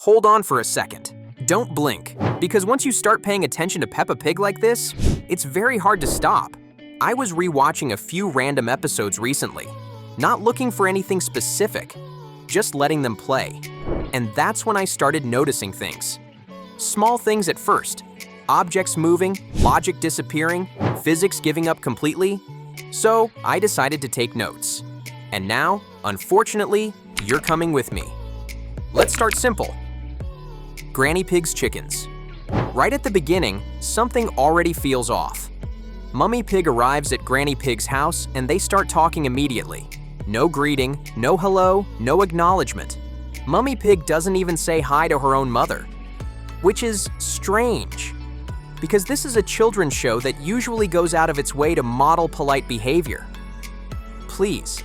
Hold on for a second. Don't blink, because once you start paying attention to Peppa Pig like this, it's very hard to stop. I was rewatching a few random episodes recently, not looking for anything specific, just letting them play. And that's when I started noticing things. Small things at first, objects moving, logic disappearing, physics giving up completely. So I decided to take notes. And now, unfortunately, you're coming with me. Let's start simple. Granny Pig's chickens. Right at the beginning, something already feels off. Mummy Pig arrives at Granny Pig's house and they start talking immediately. No greeting, no hello, no acknowledgement. Mummy Pig doesn't even say hi to her own mother, which is strange, because this is a children's show that usually goes out of its way to model polite behavior. Please,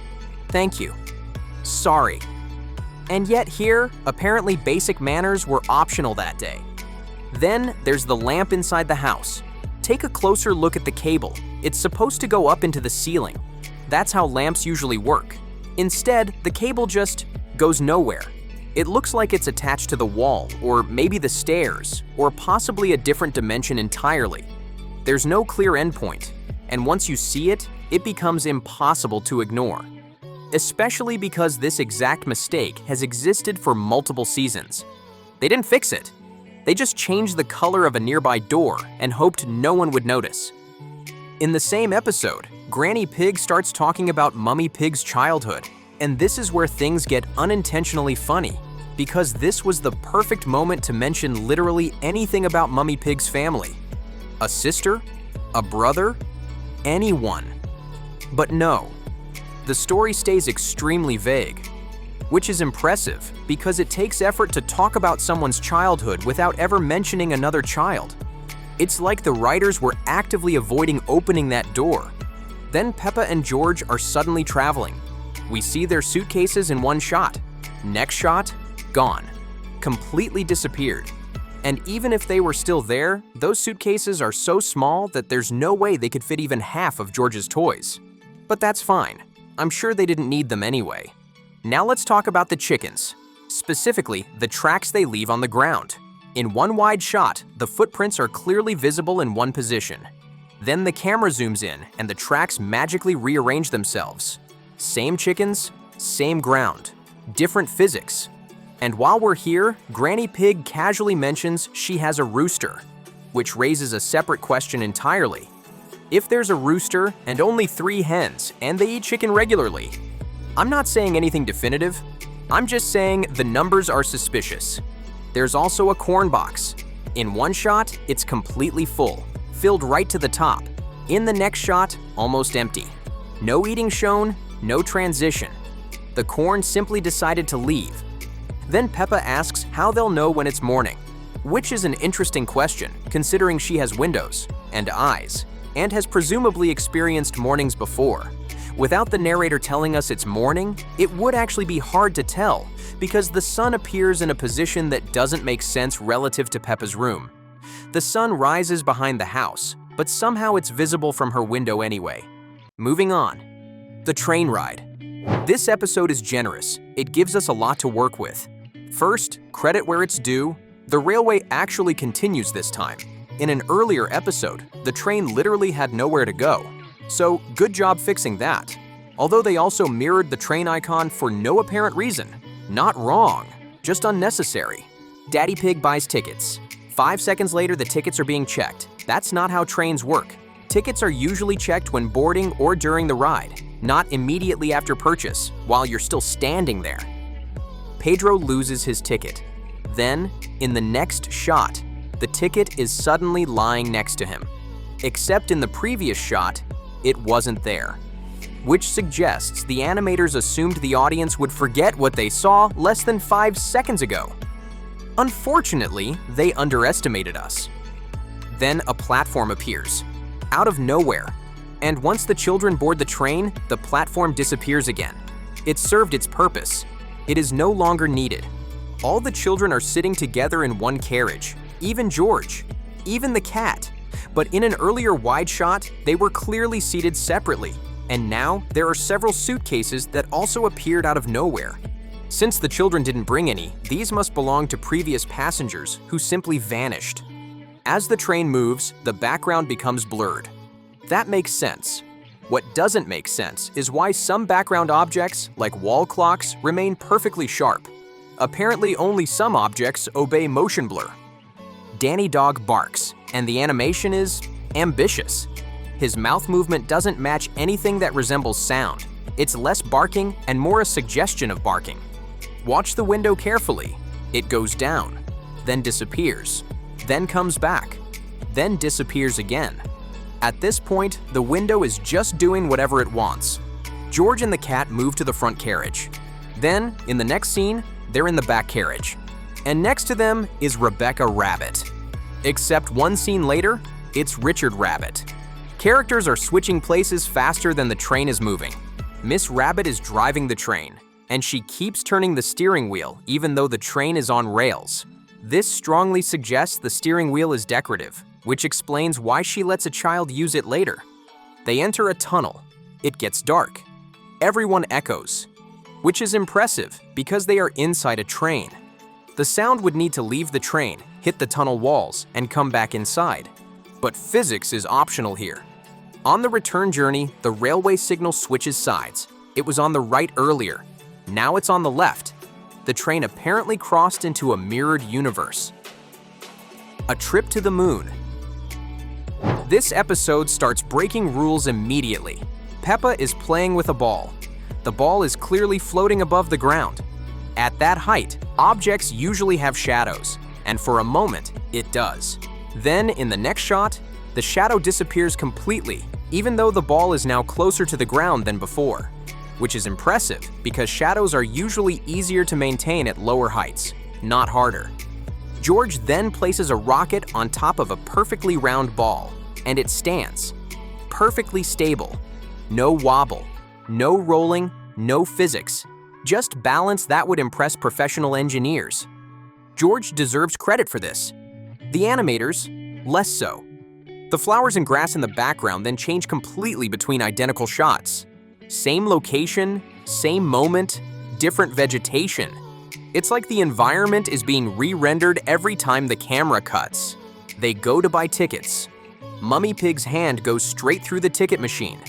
thank you, sorry. And yet here, apparently basic manners were optional that day. Then there's the lamp inside the house. Take a closer look at the cable. It's supposed to go up into the ceiling. That's how lamps usually work. Instead, the cable just goes nowhere. It looks like it's attached to the wall, or maybe the stairs, or possibly a different dimension entirely. There's no clear endpoint, and once you see it, it becomes impossible to ignore. Especially because this exact mistake has existed for multiple seasons. They didn't fix it. They just changed the color of a nearby door and hoped no one would notice. In the same episode, Granny Pig starts talking about Mummy Pig's childhood, and this is where things get unintentionally funny, because this was the perfect moment to mention literally anything about Mummy Pig's family. A sister? A brother? Anyone. But no. The story stays extremely vague, which is impressive because it takes effort to talk about someone's childhood without ever mentioning another child. It's like the writers were actively avoiding opening that door. Then Peppa and George are suddenly traveling. We see their suitcases in one shot. Next shot, gone. Completely disappeared. And even if they were still there, those suitcases are so small that there's no way they could fit even half of George's toys. But that's fine. I'm sure they didn't need them anyway. Now let's talk about the chickens, specifically the tracks they leave on the ground. In one wide shot, the footprints are clearly visible in one position. Then the camera zooms in and the tracks magically rearrange themselves. Same chickens, same ground, different physics. And while we're here, Granny Pig casually mentions she has a rooster, which raises a separate question entirely. If there's a rooster and only 3 hens and they eat chicken regularly, I'm not saying anything definitive, I'm just saying the numbers are suspicious. There's also a corn box. In one shot, it's completely full, filled right to the top. In the next shot, almost empty. No eating shown, no transition. The corn simply decided to leave. Then Peppa asks how they'll know when it's morning, which is an interesting question considering she has windows and eyes, and has presumably experienced mornings before. Without the narrator telling us it's morning, it would actually be hard to tell because the sun appears in a position that doesn't make sense relative to Peppa's room. The sun rises behind the house, but somehow it's visible from her window anyway. Moving on. The train ride. This episode is generous. It gives us a lot to work with. First, credit where it's due. The railway actually continues this time. In an earlier episode, the train literally had nowhere to go. So, good job fixing that. Although they also mirrored the train icon for no apparent reason. Not wrong, just unnecessary. Daddy Pig buys tickets. 5 seconds later, the tickets are being checked. That's not how trains work. Tickets are usually checked when boarding or during the ride, not immediately after purchase, while you're still standing there. Pedro loses his ticket. Then, in the next shot, the ticket is suddenly lying next to him. Except in the previous shot, it wasn't there. Which suggests the animators assumed the audience would forget what they saw less than 5 seconds ago. Unfortunately, they underestimated us. Then a platform appears, out of nowhere. And once the children board the train, the platform disappears again. It served its purpose. It is no longer needed. All the children are sitting together in one carriage, even George, even the cat. But in an earlier wide shot, they were clearly seated separately. And now, there are several suitcases that also appeared out of nowhere. Since the children didn't bring any, these must belong to previous passengers who simply vanished. As the train moves, the background becomes blurred. That makes sense. What doesn't make sense is why some background objects, like wall clocks, remain perfectly sharp. Apparently, only some objects obey motion blur. Danny Dog barks, and the animation is ambitious. His mouth movement doesn't match anything that resembles sound. It's less barking and more a suggestion of barking. Watch the window carefully. It goes down, then disappears, then comes back, then disappears again. At this point, the window is just doing whatever it wants. George and the cat move to the front carriage. Then, in the next scene, they're in the back carriage. And next to them is Rebecca Rabbit. Except one scene later, it's Richard Rabbit. Characters are switching places faster than the train is moving. Miss Rabbit is driving the train, and she keeps turning the steering wheel even though the train is on rails. This strongly suggests the steering wheel is decorative, which explains why she lets a child use it later. They enter a tunnel. It gets dark. Everyone echoes, which is impressive because they are inside a train. The sound would need to leave the train, hit the tunnel walls, and come back inside. But physics is optional here. On the return journey, the railway signal switches sides. It was on the right earlier. Now it's on the left. The train apparently crossed into a mirrored universe. A trip to the moon. This episode starts breaking rules immediately. Peppa is playing with a ball. The ball is clearly floating above the ground. At that height, objects usually have shadows, and for a moment, it does. Then, in the next shot, the shadow disappears completely, even though the ball is now closer to the ground than before, which is impressive because shadows are usually easier to maintain at lower heights, not harder. George then places a rocket on top of a perfectly round ball, and it stands, perfectly stable. No wobble, no rolling, no physics, just balance that would impress professional engineers. George deserves credit for this. The animators, less so. The flowers and grass in the background then change completely between identical shots. Same location, same moment, different vegetation. It's like the environment is being re-rendered every time the camera cuts. They go to buy tickets. Mummy Pig's hand goes straight through the ticket machine.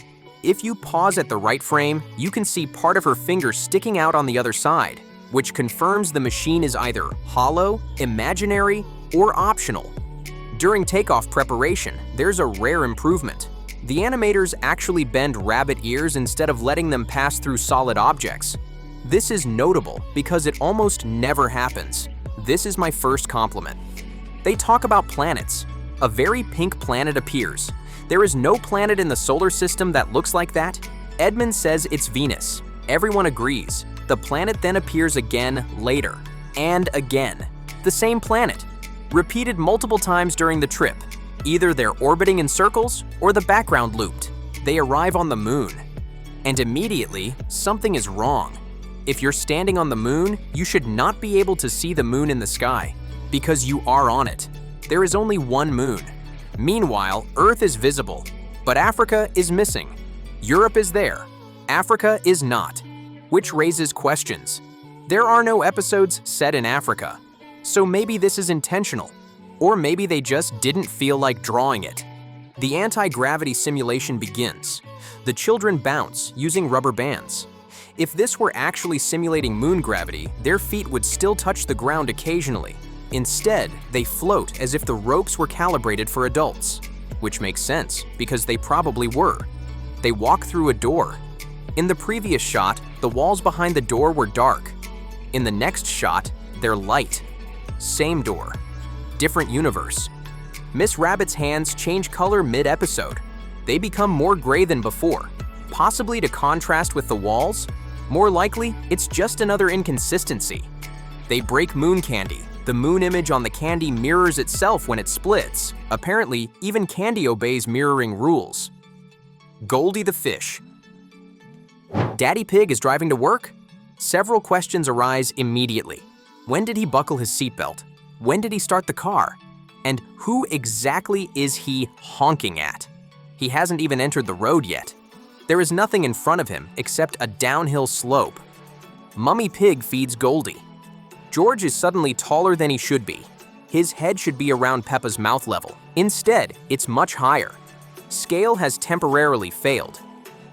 If you pause at the right frame, you can see part of her finger sticking out on the other side, which confirms the machine is either hollow, imaginary, or optional. During takeoff preparation, there's a rare improvement. The animators actually bend rabbit ears instead of letting them pass through solid objects. This is notable because it almost never happens. This is my first compliment. They talk about planets. A very pink planet appears. There is no planet in the solar system that looks like that. Edmund says it's Venus. Everyone agrees. The planet then appears again later, and again. The same planet, repeated multiple times during the trip. Either they're orbiting in circles or the background looped. They arrive on the moon. And immediately, something is wrong. If you're standing on the moon, you should not be able to see the moon in the sky, because you are on it. There is only one moon. Meanwhile, Earth is visible, but Africa is missing. Europe is there. Africa is not, which raises questions. There are no episodes set in Africa, so maybe this is intentional, or maybe they just didn't feel like drawing it. The anti-gravity simulation begins. The children bounce using rubber bands. If this were actually simulating moon gravity, their feet would still touch the ground occasionally. Instead, they float as if the ropes were calibrated for adults, which makes sense because they probably were. They walk through a door. In the previous shot, the walls behind the door were dark. In the next shot, they're light. Same door, different universe. Miss Rabbit's hands change color mid-episode. They become more gray than before, possibly to contrast with the walls. More likely, it's just another inconsistency. They break moon candy. The moon image on the candy mirrors itself when it splits. Apparently, even candy obeys mirroring rules. Goldie the fish. Daddy Pig is driving to work? Several questions arise immediately. When did he buckle his seatbelt? When did he start the car? And who exactly is he honking at? He hasn't even entered the road yet. There is nothing in front of him except a downhill slope. Mummy Pig feeds Goldie. George is suddenly taller than he should be. His head should be around Peppa's mouth level. Instead, it's much higher. Scale has temporarily failed.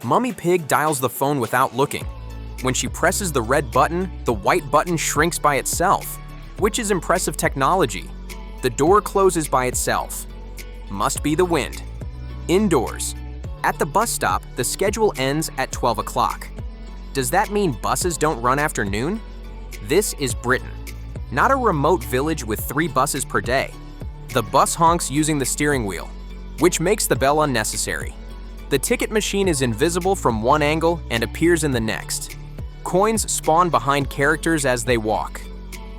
Mummy Pig dials the phone without looking. When she presses the red button, the white button shrinks by itself, which is impressive technology. The door closes by itself. Must be the wind. Indoors. At the bus stop, the schedule ends at 12 o'clock. Does that mean buses don't run after noon? This is Britain, not a remote village with 3 buses per day. The bus honks using the steering wheel, which makes the bell unnecessary. The ticket machine is invisible from one angle and appears in the next. Coins spawn behind characters as they walk.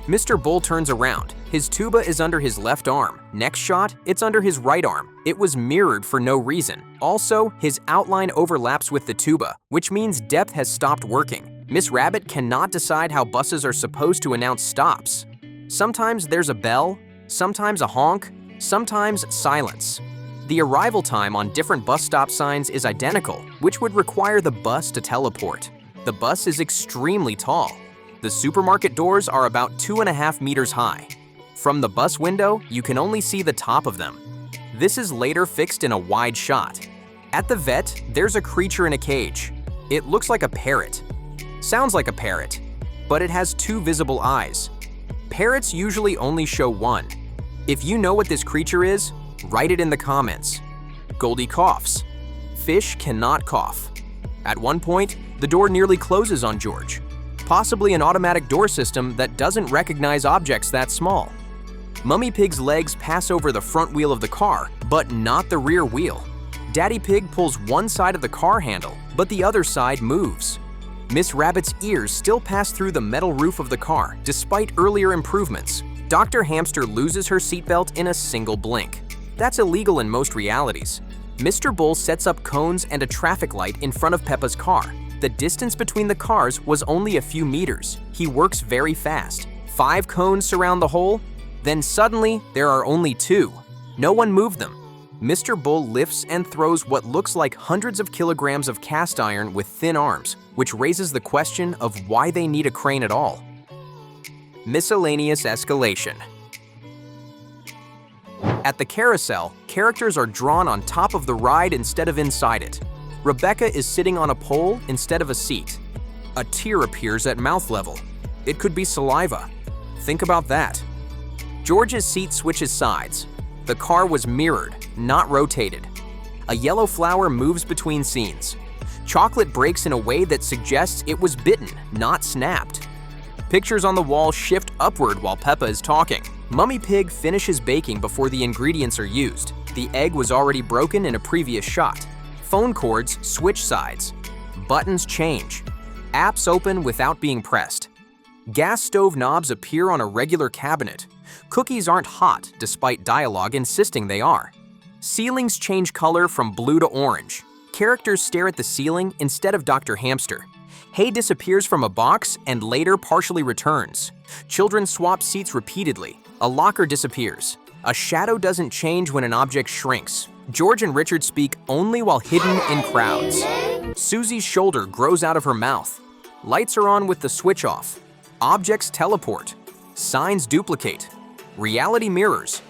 Mr. Bull turns around. His tuba is under his left arm. Next shot, it's under his right arm. It was mirrored for no reason. Also, his outline overlaps with the tuba, which means depth has stopped working. Miss Rabbit cannot decide how buses are supposed to announce stops. Sometimes there's a bell, sometimes a honk, sometimes silence. The arrival time on different bus stop signs is identical, which would require the bus to teleport. The bus is extremely tall. The supermarket doors are about 2.5 meters high. From the bus window, you can only see the top of them. This is later fixed in a wide shot. At the vet, there's a creature in a cage. It looks like a parrot. Sounds like a parrot, but it has 2 visible eyes. Parrots usually only show 1. If you know what this creature is, write it in the comments. Goldie coughs. Fish cannot cough. At one point, the door nearly closes on George. Possibly an automatic door system that doesn't recognize objects that small. Mummy Pig's legs pass over the front wheel of the car, but not the rear wheel. Daddy Pig pulls one side of the car handle, but the other side moves. Miss Rabbit's ears still pass through the metal roof of the car, despite earlier improvements. Dr. Hamster loses her seatbelt in a single blink. That's illegal in most realities. Mr. Bull sets up cones and a traffic light in front of Peppa's car. The distance between the cars was only a few meters. He works very fast. 5 cones surround the hole, then suddenly there are only 2. No one moved them. Mr. Bull lifts and throws what looks like hundreds of kilograms of cast iron with thin arms, which raises the question of why they need a crane at all. Miscellaneous escalation. At the carousel, characters are drawn on top of the ride instead of inside it. Rebecca is sitting on a pole instead of a seat. A tear appears at mouth level. It could be saliva. Think about that. George's seat switches sides. The car was mirrored, not rotated. A yellow flower moves between scenes. Chocolate breaks in a way that suggests it was bitten, not snapped. Pictures on the wall shift upward while Peppa is talking. Mummy Pig finishes baking before the ingredients are used. The egg was already broken in a previous shot. Phone cords switch sides. Buttons change. Apps open without being pressed. Gas stove knobs appear on a regular cabinet. Cookies aren't hot, despite dialogue insisting they are. Ceilings change color from blue to orange. Characters stare at the ceiling instead of Dr. Hamster. Hay disappears from a box and later partially returns. Children swap seats repeatedly. A locker disappears. A shadow doesn't change when an object shrinks. George and Richard speak only while hidden in crowds. Susie's shoulder grows out of her mouth. Lights are on with the switch off. Objects teleport. Signs duplicate. Reality mirrors.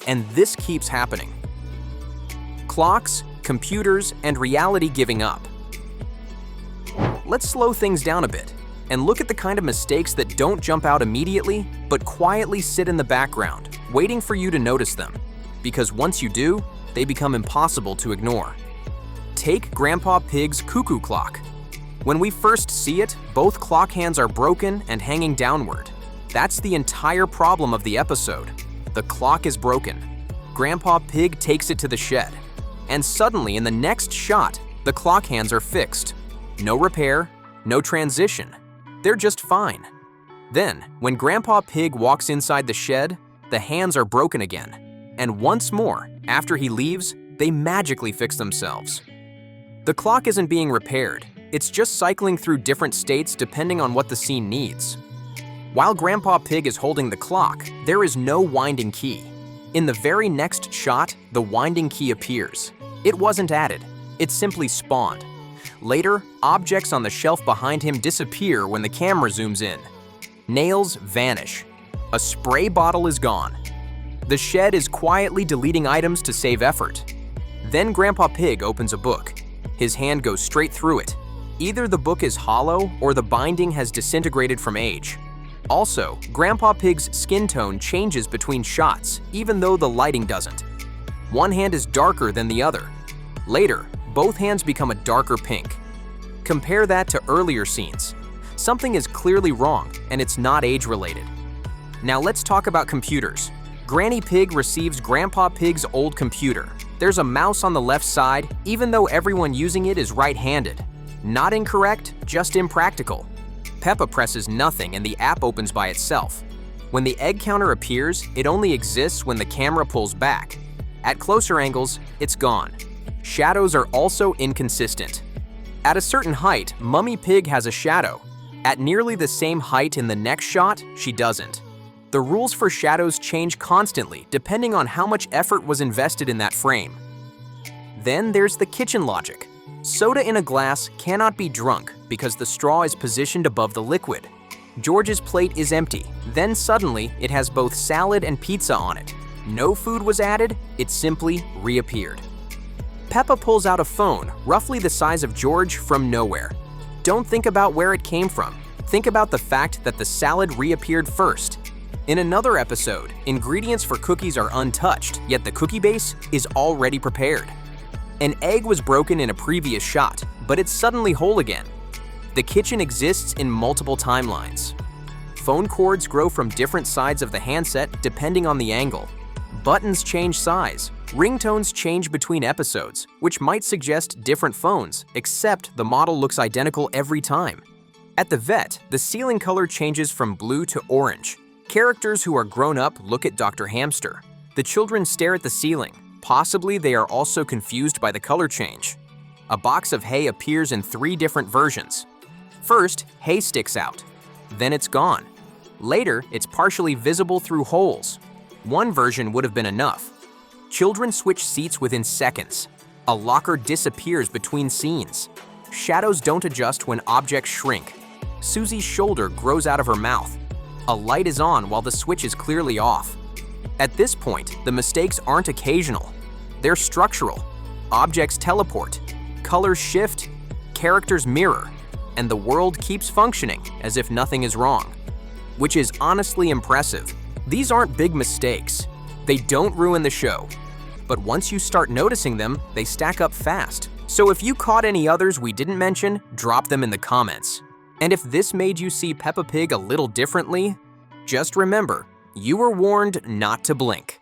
And this keeps happening. Clocks, computers, and reality giving up. Let's slow things down a bit and look at the kind of mistakes that don't jump out immediately, but quietly sit in the background, waiting for you to notice them. Because once you do, they become impossible to ignore. Take Grandpa Pig's cuckoo clock. When we first see it, both clock hands are broken and hanging downward. That's the entire problem of the episode. The clock is broken. Grandpa Pig takes it to the shed. And suddenly, in the next shot, the clock hands are fixed. No repair, no transition. They're just fine. Then, when Grandpa Pig walks inside the shed, the hands are broken again. And once more, after he leaves, they magically fix themselves. The clock isn't being repaired. It's just cycling through different states depending on what the scene needs. While Grandpa Pig is holding the clock, there is no winding key. In the very next shot, the winding key appears. It wasn't added. It simply spawned. Later, objects on the shelf behind him disappear when the camera zooms in. Nails vanish. A spray bottle is gone. The shed is quietly deleting items to save effort. Then Grandpa Pig opens a book. His hand goes straight through it. Either the book is hollow or the binding has disintegrated from age. Also, Grandpa Pig's skin tone changes between shots, even though the lighting doesn't. One hand is darker than the other. Later, both hands become a darker pink. Compare that to earlier scenes. Something is clearly wrong, and it's not age-related. Now let's talk about computers. Granny Pig receives Grandpa Pig's old computer. There's a mouse on the left side, even though everyone using it is right-handed. Not incorrect, just impractical. Peppa presses nothing and the app opens by itself. When the egg counter appears, it only exists when the camera pulls back. At closer angles, it's gone. Shadows are also inconsistent. At a certain height, Mummy Pig has a shadow. At nearly the same height in the next shot, she doesn't. The rules for shadows change constantly depending on how much effort was invested in that frame. Then there's the kitchen logic. Soda in a glass cannot be drunk because the straw is positioned above the liquid. George's plate is empty. Then suddenly, it has both salad and pizza on it. No food was added, it simply reappeared. Peppa pulls out a phone, roughly the size of George, from nowhere. Don't think about where it came from. Think about the fact that the salad reappeared first. In another episode, ingredients for cookies are untouched, yet the cookie base is already prepared. An egg was broken in a previous shot, but it's suddenly whole again. The kitchen exists in multiple timelines. Phone cords grow from different sides of the handset depending on the angle. Buttons change size. Ringtones change between episodes, which might suggest different phones, except the model looks identical every time. At the vet, the ceiling color changes from blue to orange. Characters who are grown up look at Dr. Hamster. The children stare at the ceiling. Possibly they are also confused by the color change. A box of hay appears in 3 different versions. First, hay sticks out. Then it's gone. Later, it's partially visible through holes. One version would have been enough. Children switch seats within seconds. A locker disappears between scenes. Shadows don't adjust when objects shrink. Susie's shoulder grows out of her mouth. A light is on while the switch is clearly off. At this point, the mistakes aren't occasional. They're structural. Objects teleport, colors shift, characters mirror, and the world keeps functioning as if nothing is wrong. Which is honestly impressive. These aren't big mistakes. They don't ruin the show. But once you start noticing them, they stack up fast. So if you caught any others we didn't mention, drop them in the comments. And if this made you see Peppa Pig a little differently, just remember, you were warned not to blink.